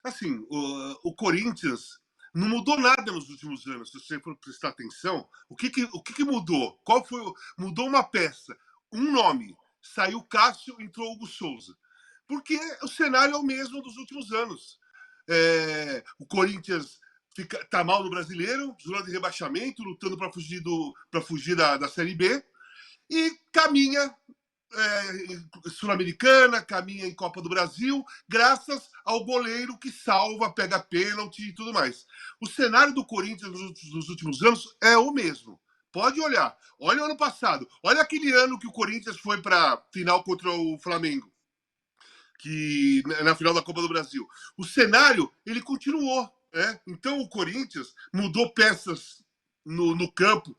assim, o Corinthians não mudou nada nos últimos anos. Se você for prestar atenção, o que mudou? Mudou uma peça, um nome. Saiu Cássio, entrou Hugo Souza. Porque o cenário é o mesmo dos últimos anos. O Corinthians tá mal no Brasileiro, zona de rebaixamento, lutando para fugir da Série B, e caminha Sul-Americana, caminha em Copa do Brasil, graças ao goleiro que salva, pega pênalti e tudo mais. O cenário do Corinthians nos últimos anos é o mesmo. Pode olhar. Olha o ano passado. Olha aquele ano que o Corinthians foi para a final contra o Flamengo, que na final da Copa do Brasil. O cenário, ele continuou. Então, o Corinthians mudou peças no campo,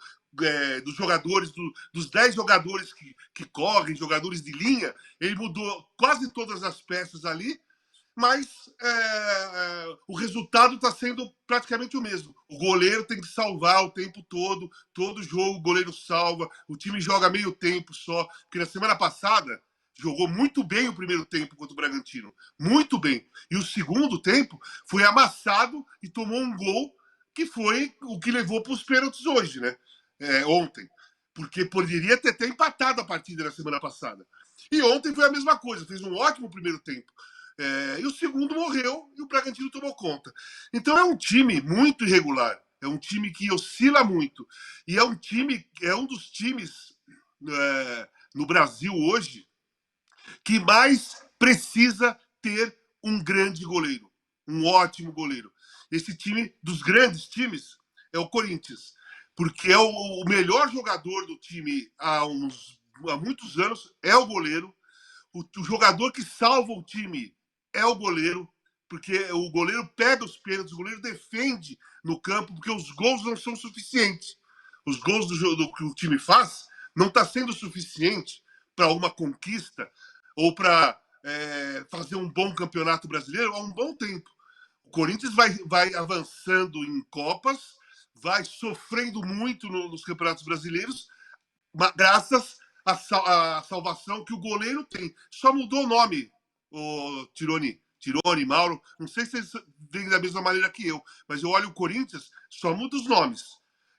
dos jogadores, dos 10 jogadores que correm, jogadores de linha, ele mudou quase todas as peças ali, mas o resultado está sendo praticamente o mesmo. O goleiro tem que salvar o tempo todo jogo o goleiro salva, o time joga meio tempo só, porque na semana passada jogou muito bem o primeiro tempo contra o Bragantino, muito bem. E o segundo tempo foi amassado e tomou um gol que foi o que levou para os pênaltis hoje, né? Ontem. Porque poderia ter até empatado a partida na semana passada. E ontem foi a mesma coisa, fez um ótimo primeiro tempo. E o segundo morreu e o Bragantino tomou conta. Então é um time muito irregular, é um time que oscila muito. E é um dos times no Brasil hoje que mais precisa ter um grande goleiro, um ótimo goleiro. Esse time, dos grandes times, é o Corinthians, porque é o melhor jogador do time há muitos anos, é o goleiro. O jogador que salva o time é o goleiro, porque o goleiro pega os pênaltis, o goleiro defende no campo, porque os gols não são suficientes. Os gols do que o time faz não está sendo suficiente para uma conquista ou para fazer um bom campeonato brasileiro há um bom tempo. O Corinthians vai avançando em Copas, vai sofrendo muito nos campeonatos brasileiros, graças à salvação que o goleiro tem. Só mudou o nome, o Tironi, Mauro. Não sei se eles veem da mesma maneira que eu, mas eu olho o Corinthians, só muda os nomes.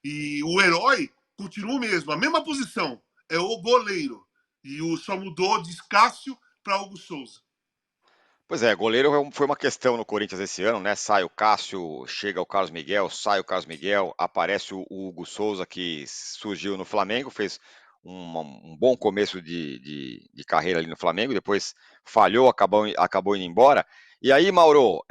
E o herói continua o mesmo, a mesma posição, é o goleiro. E só mudou de Cássio para Hugo Souza. Pois é, goleiro foi uma questão no Corinthians esse ano, né? Sai o Cássio, chega o Carlos Miguel, sai o Carlos Miguel, aparece o Hugo Souza, que surgiu no Flamengo, fez um bom começo de carreira ali no Flamengo, depois falhou, acabou indo embora. E aí, Mauro,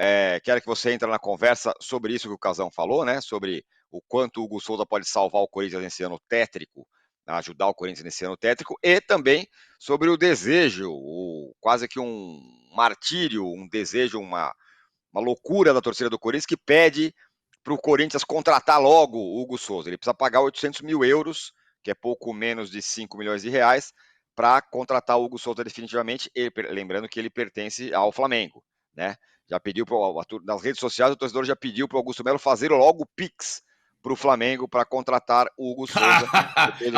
quero que você entre na conversa sobre isso que o Casão falou, né? Sobre o quanto o Hugo Souza pode salvar o Corinthians nesse ano tétrico, ajudar o Corinthians nesse ano tétrico, e também sobre o desejo, quase que um martírio, um desejo, uma loucura da torcida do Corinthians, que pede para o Corinthians contratar logo o Hugo Souza. Ele precisa pagar 800 mil euros, que é pouco menos de 5 milhões de reais, para contratar o Hugo Souza definitivamente, lembrando que ele pertence ao Flamengo, né? Já pediu nas redes sociais, o torcedor já pediu para o Augusto Melo fazer logo o Pix para o Flamengo para contratar o Hugo Souza.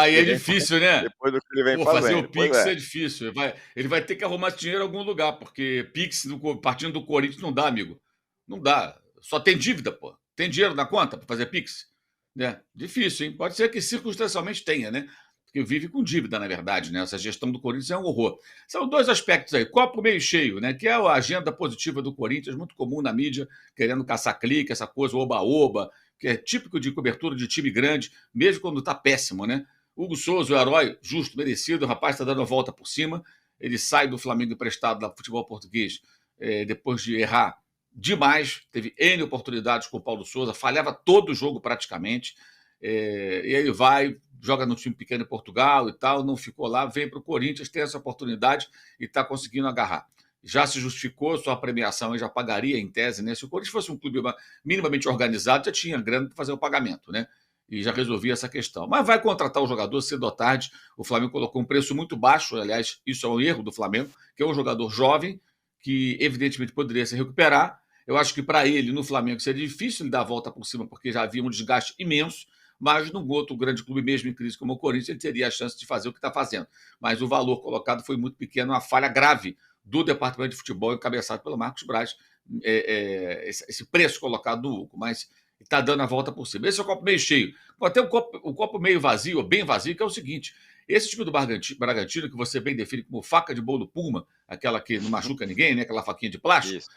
Aí é difícil, né? Depois do que ele vem Pô, fazendo. fazer o Pix é difícil. Ele vai ter que arrumar esse dinheiro em algum lugar, porque Pix partindo do Corinthians não dá, amigo. Não dá. Só tem dívida, pô. Tem dinheiro na conta para fazer Pix? Né? Difícil, hein? Pode ser que circunstancialmente tenha, né? Porque vive com dívida, na verdade, né? Essa gestão do Corinthians é um horror. São dois aspectos aí. Copo meio cheio, né? Que é a agenda positiva do Corinthians, muito comum na mídia, querendo caçar clique, essa coisa oba-oba, que é típico de cobertura de time grande, mesmo quando está péssimo, né? Hugo Souza, o herói, justo, merecido, o rapaz está dando a volta por cima, ele sai do Flamengo emprestado do futebol português depois de errar demais, teve N oportunidades com o Paulo Souza, falhava todo o jogo praticamente, e aí vai, joga no time pequeno em Portugal e tal, não ficou lá, vem para o Corinthians, tem essa oportunidade e está conseguindo agarrar. Já se justificou, sua premiação já pagaria em tese, né? Se o Corinthians fosse um clube minimamente organizado, já tinha grana para fazer o pagamento, né? E já resolvia essa questão. Mas vai contratar o jogador cedo ou tarde. O Flamengo colocou um preço muito baixo, aliás, isso é um erro do Flamengo, que é um jogador jovem, que evidentemente poderia se recuperar. Eu acho que para ele, no Flamengo, seria difícil ele dar a volta por cima, porque já havia um desgaste imenso, mas num outro grande clube, mesmo em crise como o Corinthians, ele teria a chance de fazer o que está fazendo. Mas o valor colocado foi muito pequeno, uma falha grave do departamento de futebol encabeçado pelo Marcos Braz, esse preço colocado no Hugo, mas está dando a volta por cima. Esse é o copo meio cheio. Pode ter o copo meio vazio, ou bem vazio, que é o seguinte: esse time do Bragantino, que você bem define como faca de bolo Puma, aquela que não machuca ninguém, né? Aquela faquinha de plástico, Isso.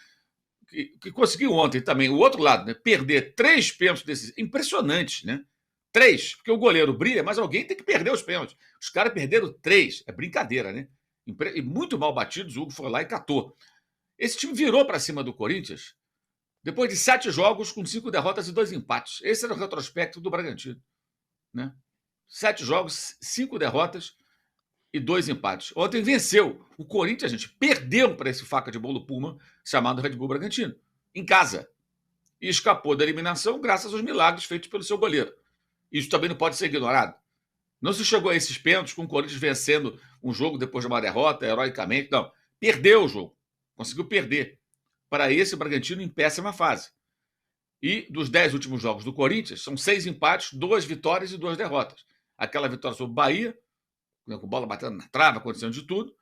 que conseguiu ontem também, o outro lado, né? Perder 3 pênaltis desses, impressionantes, né? 3, porque o goleiro brilha, mas alguém tem que perder os pênaltis. Os caras perderam 3, é brincadeira, né? E muito mal batidos, o Hugo foi lá e catou. Esse time virou para cima do Corinthians depois de 7 jogos com 5 derrotas e 2 empates. Esse era o retrospecto do Bragantino, né? 7 jogos, 5 derrotas e 2 empates. Ontem venceu. O Corinthians, a gente, perdeu para esse faca de bolo Puma, chamado Red Bull Bragantino, em casa. E escapou da eliminação graças aos milagres feitos pelo seu goleiro. Isso também não pode ser ignorado. Não se chegou a esses pênaltis com o Corinthians vencendo um jogo depois de uma derrota, heroicamente. Não. Perdeu o jogo. Conseguiu perder para esse Bragantino em péssima fase. E dos 10 últimos jogos do Corinthians, são 6 empates, 2 vitórias e 2 derrotas. Aquela vitória sobre o Bahia, com bola batendo na trave, acontecendo de tudo.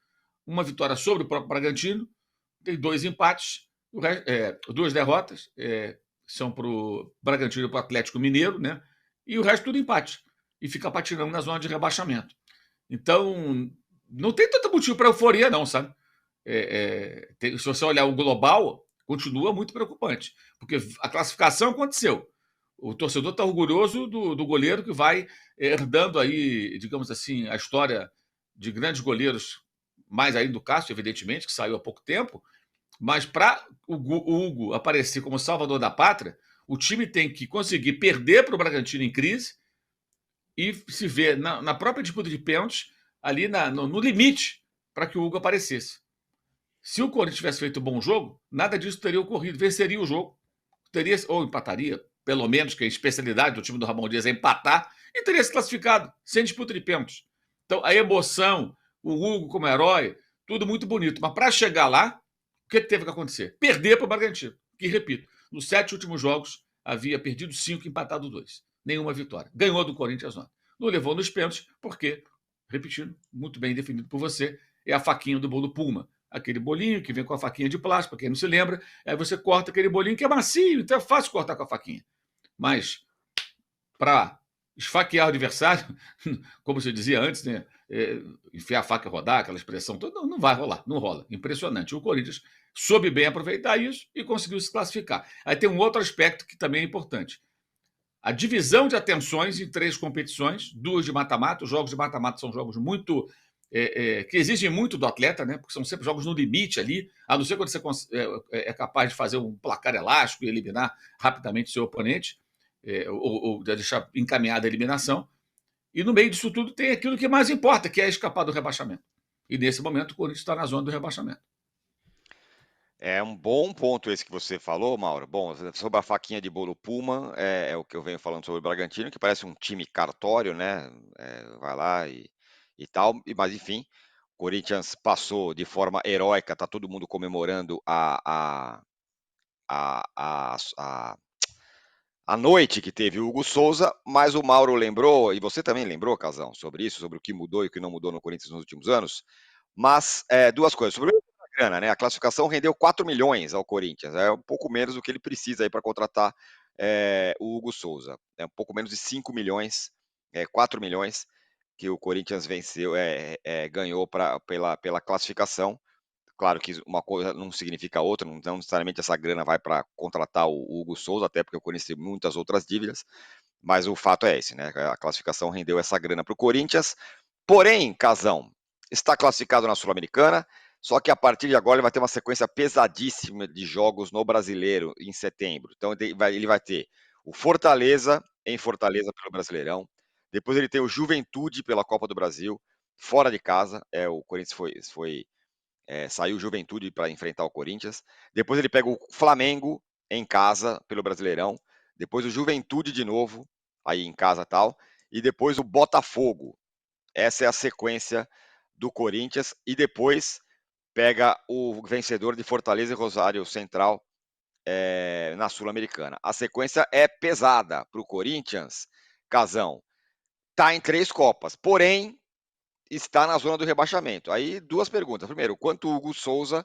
Uma vitória sobre o próprio Bragantino. Tem 2 empates, 2 derrotas. São para o Bragantino e para o Atlético Mineiro, né? E o resto tudo empate. E fica patinando na zona de rebaixamento. Então, não tem tanto motivo para euforia, não, sabe? Se você olhar o global, continua muito preocupante. Porque a classificação aconteceu. O torcedor está orgulhoso do goleiro que vai herdando aí, digamos assim, a história de grandes goleiros, mais ainda do Cássio, evidentemente, que saiu há pouco tempo. Mas para o Hugo aparecer como salvador da pátria, o time tem que conseguir perder para o Bragantino em crise e se ver na própria disputa de pênaltis, ali no limite, para que o Hugo aparecesse. Se o Corinthians tivesse feito um bom jogo, nada disso teria ocorrido. Venceria o jogo, ou empataria, pelo menos, que a especialidade do time do Ramon Dias é empatar, e teria se classificado, sem disputa de pênaltis. Então, a emoção, o Hugo como herói, tudo muito bonito. Mas para chegar lá, o que teve que acontecer? Perder para o Bragantino. Que, repito, nos 7 últimos jogos, havia perdido 5 e empatado 2. Nenhuma vitória. Ganhou do Corinthians ontem. Não levou nos pênaltis, porque, repetindo, muito bem definido por você, é a faquinha do bolo Puma. Aquele bolinho que vem com a faquinha de plástico, para quem não se lembra, aí você corta aquele bolinho que é macio, então é fácil cortar com a faquinha. Mas, para esfaquear o adversário, como você dizia antes, né, enfiar a faca e rodar, aquela expressão toda, não vai rolar, não rola. Impressionante. O Corinthians soube bem aproveitar isso e conseguiu se classificar. Aí tem um outro aspecto que também é importante. A divisão de atenções em 3 competições, 2 de mata-mata. Os jogos de mata-mata são jogos muito que exigem muito do atleta, né? Porque são sempre jogos no limite ali, a não ser quando você é capaz de fazer um placar elástico e eliminar rapidamente o seu oponente, ou deixar encaminhada a eliminação. E no meio disso tudo tem aquilo que mais importa, que é escapar do rebaixamento. E nesse momento o Corinthians está na zona do rebaixamento. É um bom ponto esse que você falou, Mauro. Bom, sobre a faquinha de bolo Puma, é o que eu venho falando sobre o Bragantino, que parece um time cartório, né? Vai lá e tal, mas enfim, o Corinthians passou de forma heróica, tá todo mundo comemorando a noite que teve o Hugo Souza, mas o Mauro lembrou, e você também lembrou, Casão, sobre isso, sobre o que mudou e o que não mudou no Corinthians nos últimos anos, mas 2 coisas. Sobre a grana, né? A classificação rendeu 4 milhões ao Corinthians, é um pouco menos do que ele precisa aí para contratar o Hugo Souza. É um pouco menos de 5 milhões, 4 milhões que o Corinthians venceu, ganhou pela classificação. Claro que uma coisa não significa outra, não necessariamente essa grana vai para contratar o Hugo Souza, até porque o Corinthians tem muitas outras dívidas, mas o fato é esse, né? A classificação rendeu essa grana para o Corinthians. Porém, Casão, está classificado na Sul-Americana, só que a partir de agora ele vai ter uma sequência pesadíssima de jogos no Brasileiro em setembro. Então ele vai ter o Fortaleza, em Fortaleza pelo Brasileirão, depois ele tem o Juventude pela Copa do Brasil, fora de casa, o Corinthians saiu Juventude para enfrentar o Corinthians. Depois ele pega o Flamengo em casa pelo Brasileirão. Depois o Juventude de novo, aí em casa tal. E depois o Botafogo. Essa é a sequência do Corinthians. E depois pega o vencedor de Fortaleza e Rosário Central na Sul-Americana. A sequência é pesada para o Corinthians, Casão. Está em 3 Copas. Porém, está na zona do rebaixamento. Aí 2 perguntas. Primeiro, quanto o Hugo Souza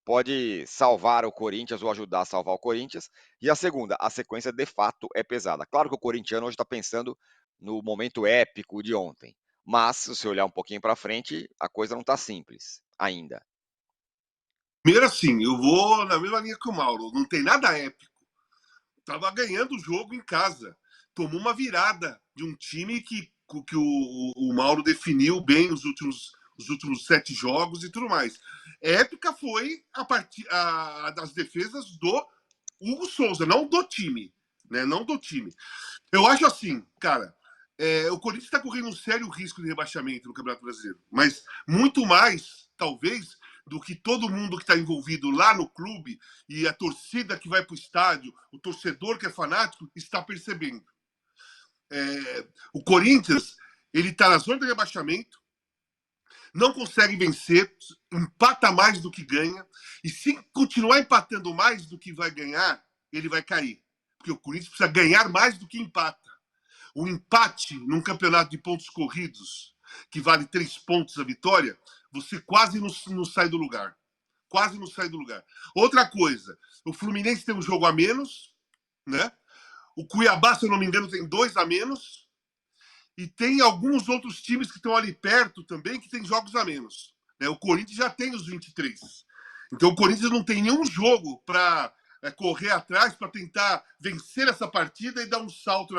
pode salvar o Corinthians ou ajudar a salvar o Corinthians. E a segunda, a sequência de fato é pesada. Claro que o corintiano hoje está pensando no momento épico de ontem, mas se você olhar um pouquinho para frente, a coisa não está simples ainda. Primeiro assim, eu vou na mesma linha que o Mauro, não tem nada épico. Tava ganhando o jogo em casa, tomou uma virada de um time que o Mauro definiu bem os últimos 7 jogos e tudo mais. Épica foi das defesas do Hugo Souza, não do time, né? Não do time. Eu acho assim, cara, o Corinthians está correndo um sério risco de rebaixamento no Campeonato Brasileiro, mas muito mais, talvez, do que todo mundo que está envolvido lá no clube e a torcida que vai para o estádio, o torcedor que é fanático, está percebendo. O Corinthians, ele está na zona de rebaixamento, não consegue vencer, empata mais do que ganha, e se continuar empatando mais do que vai ganhar, ele vai cair. Porque o Corinthians precisa ganhar mais do que empata. O empate num campeonato de pontos corridos, que vale 3 pontos a vitória, você quase não sai do lugar. Quase não sai do lugar. Outra coisa, o Fluminense tem um jogo a menos, né? O Cuiabá, se eu não me engano, tem 2 a menos. E tem alguns outros times que estão ali perto também que tem jogos a menos. O Corinthians já tem os 23. Então o Corinthians não tem nenhum jogo para correr atrás, para tentar vencer essa partida e dar um salto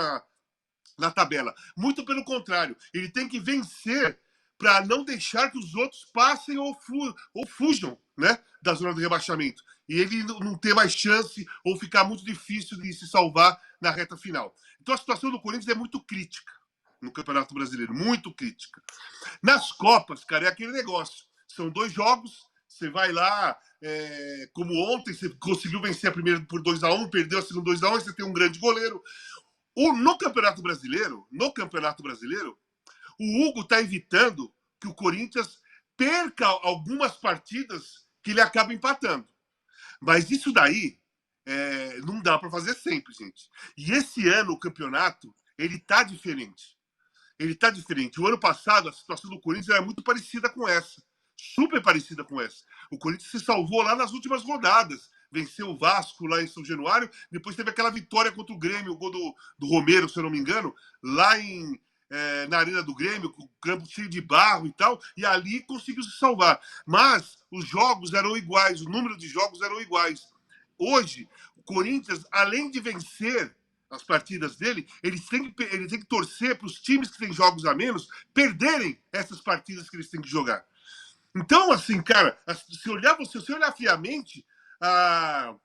na tabela. Muito pelo contrário, ele tem que vencer para não deixar que os outros passem ou fujam, né, da zona do rebaixamento. E ele não ter mais chance ou ficar muito difícil de se salvar na reta final. Então a situação do Corinthians é muito crítica no Campeonato Brasileiro, muito crítica. Nas Copas, cara, é aquele negócio. São 2 jogos, você vai lá, como ontem, você conseguiu vencer a primeira por 2-1, perdeu a segunda 2-1, você tem um grande goleiro. No Campeonato Brasileiro, o Hugo está evitando que o Corinthians perca algumas partidas que ele acaba empatando. Mas isso daí não dá para fazer sempre, gente. E esse ano o campeonato ele está diferente. O ano passado a situação do Corinthians era muito parecida com essa. Super parecida com essa. O Corinthians se salvou lá nas últimas rodadas. Venceu o Vasco lá em São Januário. Depois teve aquela vitória contra o Grêmio, o gol do Romero, se eu não me engano, lá na Arena do Grêmio, com o campo cheio de barro e tal. E ali conseguiu se salvar. Mas os jogos eram iguais, o número de jogos eram iguais. Hoje, o Corinthians, além de vencer as partidas dele, ele tem que torcer para os times que têm jogos a menos perderem essas partidas que eles têm que jogar. Então, assim, cara, se você olhar friamente, a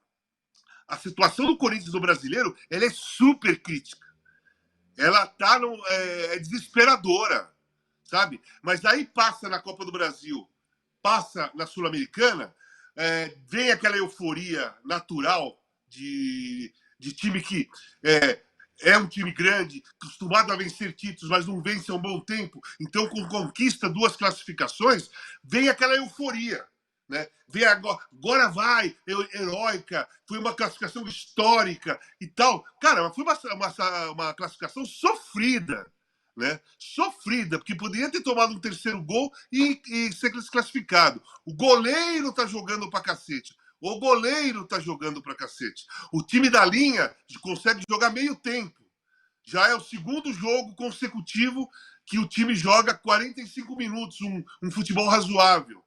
situação do Corinthians no brasileiro, ela é super crítica. Ela tá desesperadora, sabe? Mas aí passa na Copa do Brasil, passa na Sul-Americana, vem aquela euforia natural de time que é um time grande, acostumado a vencer títulos, mas não vence há um bom tempo. Então, com conquista 2 classificações, vem aquela euforia. Né? Vem agora vai, heróica, foi uma classificação histórica e tal. Cara, foi uma classificação sofrida. Né? Sofrida, porque poderia ter tomado um 3º gol e ser desclassificado. O goleiro tá jogando pra cacete. O time da linha consegue jogar meio tempo. Já é o 2º jogo consecutivo que o time joga 45 minutos, um futebol razoável.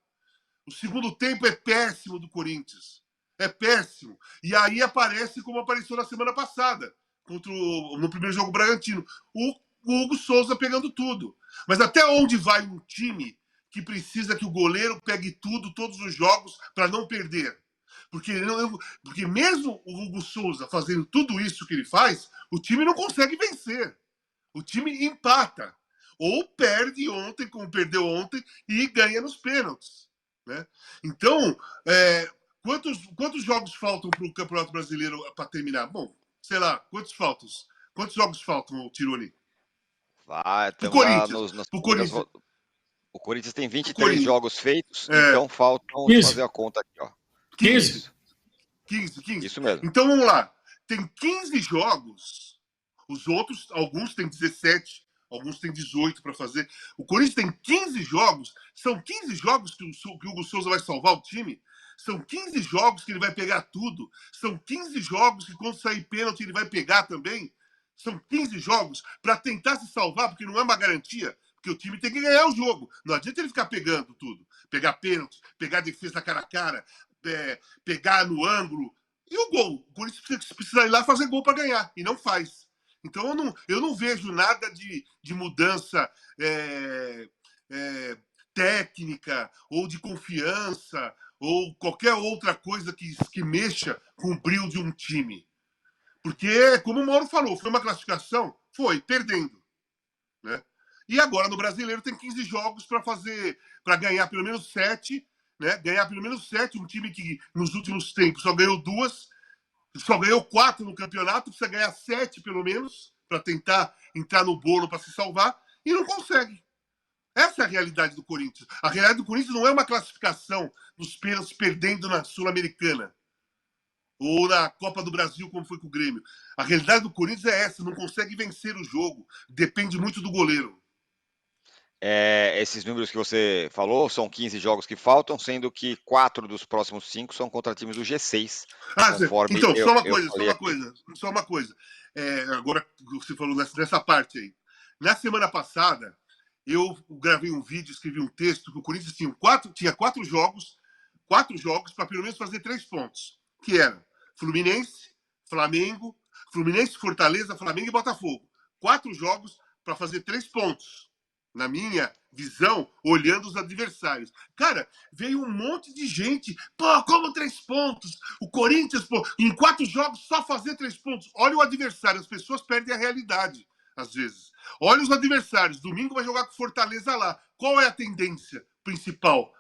O segundo tempo é péssimo do Corinthians. É péssimo. E aí aparece como apareceu na semana passada, no primeiro jogo Bragantino. O Hugo Souza pegando tudo. Mas até onde vai um time que precisa que o goleiro pegue tudo, todos os jogos, para não perder? Porque mesmo o Hugo Souza fazendo tudo isso que ele faz, o time não consegue vencer. O time empata. Ou perde ontem, como perdeu ontem, e ganha nos pênaltis. Né? Então, quantos jogos faltam para o Campeonato Brasileiro para terminar? Bom, sei lá, quantos jogos faltam, Tironi? Pro Corinthians. O Corinthians tem 23 jogos feitos, então faltam, 15. fazer a conta aqui, ó. 15. 15. Isso mesmo. Então vamos lá. Tem 15 jogos. Os outros, alguns têm 17, alguns têm 18 para fazer. O Corinthians tem 15 jogos. São 15 jogos que o Hugo Souza vai salvar o time. São 15 jogos que ele vai pegar tudo. São 15 jogos que, quando sair pênalti, ele vai pegar também. São 15 jogos para tentar se salvar, porque não é uma garantia, porque o time tem que ganhar o jogo. Não adianta ele ficar pegando tudo. Pegar pênalti, pegar defesa cara a cara, pegar no ângulo. E o gol? O Corinthians precisa ir lá fazer gol para ganhar, e não faz. Então eu não vejo nada de mudança técnica ou de confiança ou qualquer outra coisa que mexa com o brilho de um time. Porque, como o Mauro falou, foi uma classificação, foi, perdendo. Né? E agora no Brasileiro tem 15 jogos para ganhar pelo menos 7, né? Ganhar pelo menos 7, um time que nos últimos tempos só ganhou 2, só ganhou 4 no campeonato, precisa ganhar 7 pelo menos, para tentar entrar no bolo para se salvar, e não consegue. Essa é a realidade do Corinthians. A realidade do Corinthians não é uma classificação dos pênaltis perdendo na Sul-Americana ou na Copa do Brasil, como foi com o Grêmio. A realidade do Corinthians é essa, não consegue vencer o jogo. Depende muito do goleiro. Esses números que você falou são 15 jogos que faltam, sendo que 4 dos próximos 5 são contra times do G6. Conforme então, só uma coisa. Agora você falou nessa parte aí. Na semana passada, eu gravei um vídeo, escrevi um texto que o Corinthians tinha 4 jogos para pelo menos fazer 3 pontos, que eram Fluminense, Flamengo, Fluminense, Fortaleza, Flamengo e Botafogo. 4 jogos para fazer 3 pontos. Na minha visão, olhando os adversários. Cara, veio um monte de gente. Pô, como 3 pontos? O Corinthians, pô, em 4 jogos só fazer 3 pontos. Olha o adversário, as pessoas perdem a realidade, às vezes. Olha os adversários. Domingo vai jogar com Fortaleza lá. Qual é a tendência principal?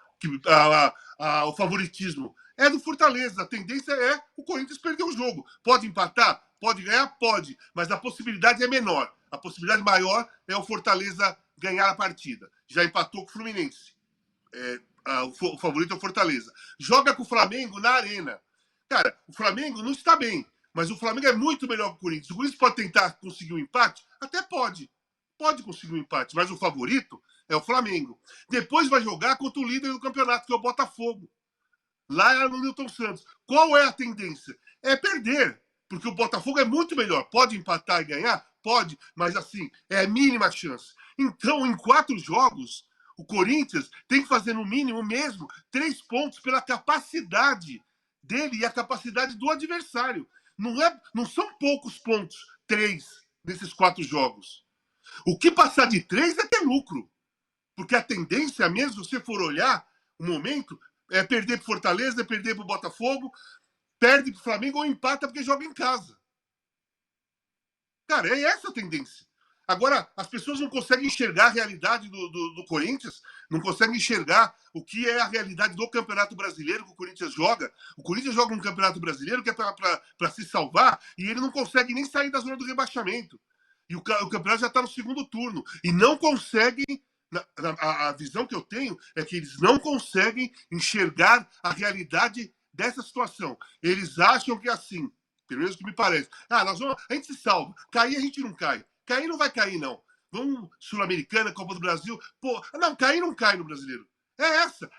O favoritismo é do Fortaleza. A tendência é o Corinthians perder o jogo. Pode empatar? Pode ganhar? Pode. Mas a possibilidade é menor. A possibilidade maior é o Fortaleza ganhar a partida. Já empatou com o Fluminense. O favorito é o Fortaleza. Joga com o Flamengo na Arena. Cara, o Flamengo não está bem, mas o Flamengo é muito melhor que o Corinthians. O Corinthians pode tentar conseguir um empate? Até pode. Pode conseguir um empate, mas o favorito é o Flamengo. Depois vai jogar contra o líder do campeonato, que é o Botafogo. Lá no Newton Santos. Qual é a tendência? É perder, porque o Botafogo é muito melhor. Pode empatar e ganhar? Pode, mas assim, é a mínima chance. Então, em 4 jogos, o Corinthians tem que fazer no mínimo mesmo 3 pontos pela capacidade dele e a capacidade do adversário. Não são poucos pontos, 3 nesses 4 jogos. O que passar de 3 é ter lucro. Porque a tendência mesmo, se você for olhar o momento, é perder para Fortaleza, é perder para o Botafogo, perde para o Flamengo ou empata porque joga em casa. Cara, é essa a tendência. Agora, as pessoas não conseguem enxergar a realidade do Corinthians, não conseguem enxergar o que é a realidade do Campeonato Brasileiro que o Corinthians joga. O Corinthians joga um Campeonato Brasileiro que é para se salvar e ele não consegue nem sair da zona do rebaixamento. E o campeonato já está no segundo turno. E não conseguem, a visão que eu tenho é que eles não conseguem enxergar a realidade dessa situação. Eles acham que é assim, pelo menos que me parece. A gente se salva. Cair a gente não cai. Cair não vai cair, não. Vamos Sul-Americana, Copa do Brasil. Pô, não, cair não cai no brasileiro.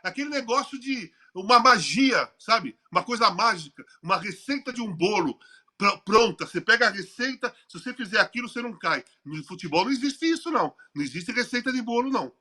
Aquele negócio de uma magia, sabe? Uma coisa mágica, uma receita de um bolo pronta. Você pega a receita, se você fizer aquilo, você não cai. No futebol não existe isso, não. Não existe receita de bolo, não.